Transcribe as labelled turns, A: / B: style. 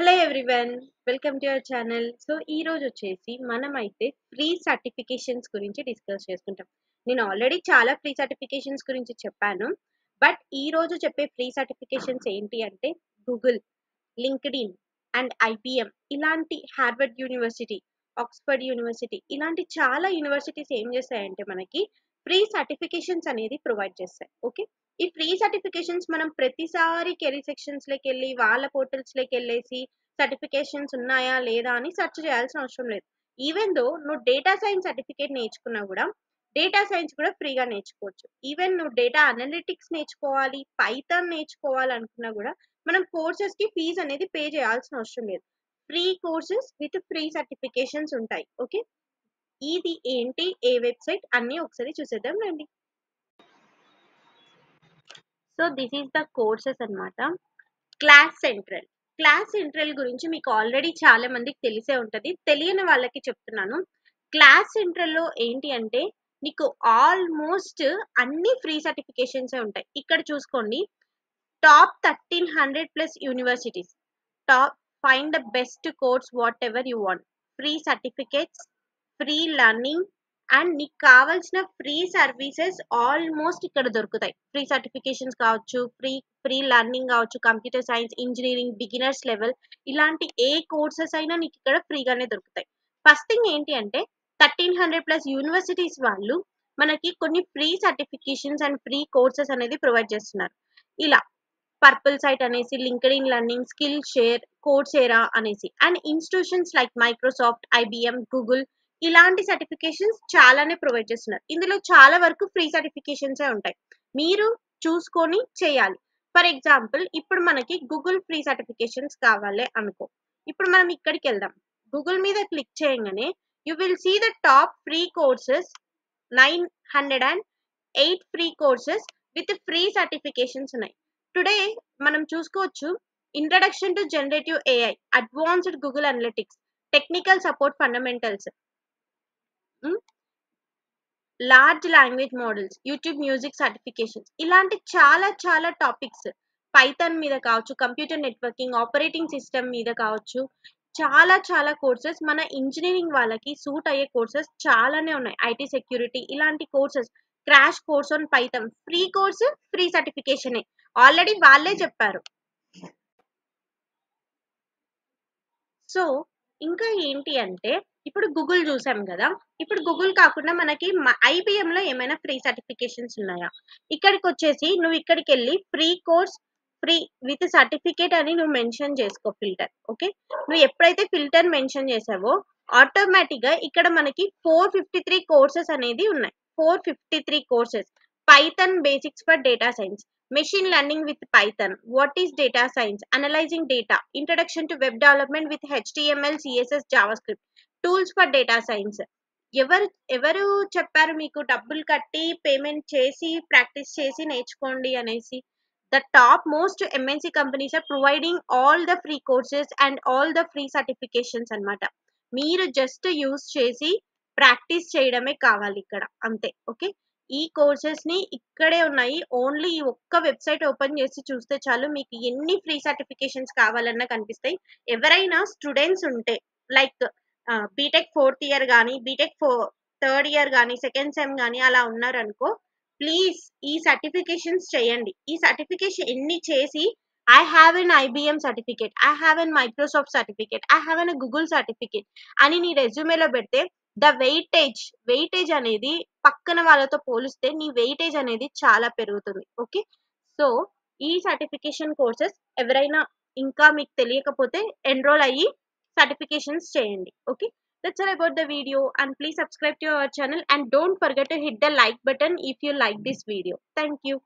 A: Hello everyone, welcome to our channel. So ఈ రోజు వచ్చేసి మనమైతే ఫ్రీ సర్టిఫికేషన్స్ గురించి డిస్కస్ చేసుకుంటాం. నేను ఆల్రెడీ చాలా ఫ్రీ సర్టిఫికేషన్స్ గురించి చెప్పాను. బట్ ఈ రోజు చెప్పే ఫ్రీ సర్టిఫికేషన్స్ ఏంటి అంటే గూగుల్, లింక్డ్ఇన్ అండ్ ఐబిఎం ఇలాంటి హార్వర్డ్ యూనివర్సిటీ, ఆక్స్ఫర్డ్ యూనివర్సిటీ ఇలాంటి చాలా యూనివర్సిటీస్ ఏం చేస్తాయంటే మనకి ఫ్రీ సర్టిఫికేషన్స్ అనేది ప్రొవైడ్ చేస్తాయి. ఓకే, ఈ ఫ్రీ సర్టిఫికేషన్స్ మనం ప్రతిసారి కెరీర్ సెక్షన్స్ లోకి వెళ్ళి వాళ్ళ పోర్టల్స్ లోకి వెళ్ళేసి సర్టిఫికేషన్స్ ఉన్నాయా లేదా అని సెర్చ్ చేయాల్సిన అవసరం లేదు. ఈవెన్ దో నువ్వు డేటా సైన్స్ సర్టిఫికేట్ నేర్చుకున్నా కూడా డేటా సైన్స్ కూడా ఫ్రీగా నేర్చుకోవచ్చు. ఈవెన్ నువ్వు డేటా అనలిటిక్స్ నేర్చుకోవాలి, పైథాన్ నేర్చుకోవాలి అనుకున్నా కూడా మనం కోర్సెస్ కి ఫీజు అనేది పే చేయాల్సిన అవసరం లేదు. Free courses with free certifications ఉంటాయి. ఓకే, ఇది ఏంటి, ఏ వెబ్సైట్ అన్ని ఒకసారి చూసేద్దాం రండి. So this is the courses అన్నమాట. క్లాస్ సెంట్రల్ గురించి మీకు ఆల్రెడీ చాలా మందికి తెలిసే ఉంటది. తెలియని వాళ్ళకి చెప్తున్నాను. క్లాస్ సెంట్రల్ లో ఏంటి అంటే నీకు ఆల్మోస్ట్ అన్ని ఫ్రీ సర్టిఫికేషన్స్ ఉంటాయి. ఇక్కడ చూసుకోండి, top 1300+ universities, top find the best course what ever you want, free certificates, free learning and నీకు కావాల్సిన ఫ్రీ సర్వీసెస్ ఆల్మోస్ట్ ఇక్కడ దొరుకుతాయి. ఫ్రీ సర్టిఫికేషన్స్ కావచ్చు, ఫ్రీ లర్నింగ్ కావచ్చు, computer science, engineering, beginners level ఇలాంటి ఏ కోర్సెస్ అయినా నీకు ఇక్కడ ఫ్రీగానే దొరుకుతాయి. ఫస్ట్ థింగ్ ఏంటి అంటే 1300+ యూనివర్సిటీస్ వాళ్ళు మనకి కొన్ని free certifications and free courses అనేది ప్రొవైడ్ చేస్తున్నారు. ఇలా పర్పుల్ సైట్ అనేసి, లింక్డ్ఇన్ లర్నింగ్, స్కిల్ షేర్, కోర్సేరా అనేసి and institutions like Microsoft, IBM, Google ఇలాంటి సర్టిఫికేషన్స్ చాలానే ప్రొవైడ్ చేస్తున్నారు. ఇందులో చాలా వరకు ఫ్రీ సర్టిఫికేషన్సే ఉంటాయి. మీరు చూసుకొని చేయాలి. ఫర్ ఎగ్జాంపుల్ ఇప్పుడు మనకి గూగుల్ ఫ్రీ సర్టిఫికేషన్స్ కావాలి అనుకో, ఇప్పుడు మనం ఇక్కడికి వెళ్దాం. గూగుల్ మీద క్లిక్ చేయగానే you will see the top free courses, 908 free courses with free certifications ఉన్నాయి. టుడే మనం చూసుకోవచ్చు, introduction to generative AI, advanced Google analytics, technical support fundamentals, large language models, YouTube music certifications ఇలాంటి చాలా చాలా topics, Python మీద కావచ్చు, computer networking, operating system మీద కావచ్చు, చాలా చాలా కోర్సెస్ మన ఇంజనీరింగ్ వాళ్ళకి సూట్ అయ్యే కోర్సెస్ చాలానే ఉన్నాయి. ఐటీ సెక్యూరిటీ ఇలాంటి courses, crash course on Python, free course free certification already వాళ్ళే చెప్పారు. సో ఇంకా ఏంటి అంటే ఇప్పుడు గూగుల్ చూసాం కదా, ఇప్పుడు గూగుల్ కాకుండా మనకి ఐబిఎం లో ఏమైనా ఫ్రీ సర్టిఫికేషన్స్ ఉన్నాయా? ఇక్కడికి వచ్చేసి నువ్వు ఇక్కడికి వెళ్ళి free course free with certificate అని నువ్వు మెన్షన్ చేసుకో ఫిల్టర్. ఓకే, నువ్వు ఎప్పుడైతే ఫిల్టర్ మెన్షన్ చేసావో ఆటోమేటిక్ గా ఇక్కడ మనకి 453 కోర్సెస్ అనేది ఉన్నాయి. 453 courses. Python basics for data science, machine learning with Python, what is data science, analyzing data, introduction to web development with HTML, CSS, JavaScript, tools for data science. ఎవరు ఎవరు చెప్పారు మీకు డబ్బులు కట్టి పేమెంట్ చేసి ప్రాక్టీస్ చేసి నేర్చుకోండి అనేసి? The top most MNC companies are providing all the free courses and all the free certifications అన్నమాట. మీరు జస్ట్ యూస్ చేసి ప్రాక్టీస్ చేయడమే కావాలి ఇక్కడ, అంతే. ఓకే, ఈ కోర్సెస్ ని ఇక్కడే ఉన్నాయి. ఓన్లీ ఈ ఒక్క వెబ్సైట్ ఓపెన్ చేసి చూస్తే చాలు మీకు ఎన్ని ఫ్రీ సర్టిఫికేషన్స్ కావాలన్నా కనిపిస్తాయి. ఎవరైనా స్టూడెంట్స్ ఉంటే లైక్ బీటెక్ 4th ఇయర్ కానీ, బీటెక్ 3rd ఇయర్ కానీ, సెకండ్ సెమ్ కానీ అలా ఉన్నారనుకో, ప్లీజ్ ఈ సర్టిఫికేషన్స్ చేయండి. ఈ సర్టిఫికేషన్ ఎన్ని చేసి I have an IBM certificate, I have an Microsoft certificate, I have an Google certificate అని నీ రెజ్యూమేలో పెడితే ద వెయిటేజ్ అనేది పక్కన వాళ్ళతో పోలిస్తే నీ వెయిటేజ్ అనేది చాలా పెరుగుతుంది. ఓకే, సో ఈ సర్టిఫికేషన్ కోర్సెస్ ఎవరైనా ఇంకా మీకు తెలియకపోతే ఎన్రోల్ అయ్యి సర్టిఫికేషన్స్ చేయండి. Okay, that's all about the video and please subscribe to our channel and don't forget to hit the like button if you like this video. Thank you.